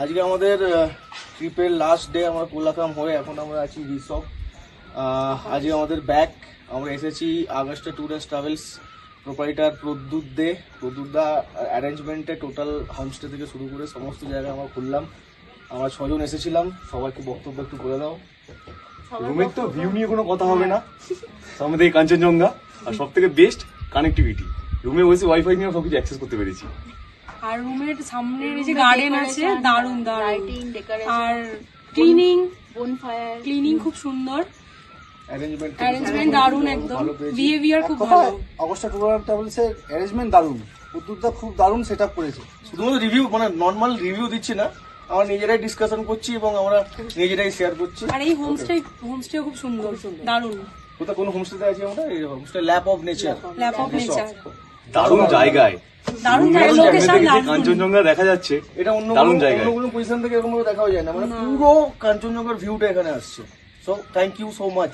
আজকে আমাদের ট্রিপের লাস্ট ডে। আমরা কোলাকাম হয়ে এখন আমরা আছি রিসর্ট। আজকে আমাদের ব্যাক আমরা এসেছি Augusta tour and travels proprietor প্রদ্যুৎদা অ্যারেঞ্জমেন্টে টোটাল হোমস্টে থেকে শুরু করে সমস্ত জায়গায় আমরা ঘুরলাম। আমরা 6 জন এসেছিলাম। সবাইকে বক্তব্য একটু বলে দাও। রুমের তো ভিউ নিয়ে কোনো কথা হবে না, সামনে থেকে কাঞ্চনজঙ্ঘা, আর সব থেকে বেস্ট কানেক্টিভিটি। রুমে বসে ওয়াইফাই নিয়ে সবকিছু অ্যাক্সেস করতে পেরেছি। আর রুমের সামনে এই যে গার্ডেন আছে, দারুণ দারুণ। লাইটিং, ডেকোরেশন, আর ক্লিনিং বোনফায়ার, ক্লিনিং খুব সুন্দর, অ্যারেঞ্জমেন্ট দারুণ একদম, বিহেভিয়ার খুব ভালো। অগস্টা ট্যুর অ্যান্ড ট্রাভেলস এর অ্যারেঞ্জমেন্ট দারুণ, প্রদ্যুৎদা খুব দারুণ সেটআপ করেছে। শুধুমাত্র রিভিউ মানে নর্মাল রিভিউ দিচ্ছি না, আমরা নিজেরাই ডিসকাশন করছি এবং আমরা নিজেরাই শেয়ার করছি। আর এই হোমস্টে খুব সুন্দর, দারুণ। কোথায় কোন হোমস্টেতে আছি আমরা? এই homestay lap of nature. Lap of nature, দারুণ জায়গায়, দারুণ জায়গা, লোকেশন দারুণ। কাঞ্চনজঙ্ঘা দেখা যাচ্ছে, এটা অন্য দারুণ জায়গায়। কোনো পজিশন থেকে এরকম ভাবে দেখাও যায় না, মানে পুরো কাঞ্চনজঙ্ঘার ভিউটা এখানে আসছে। So thank you so much.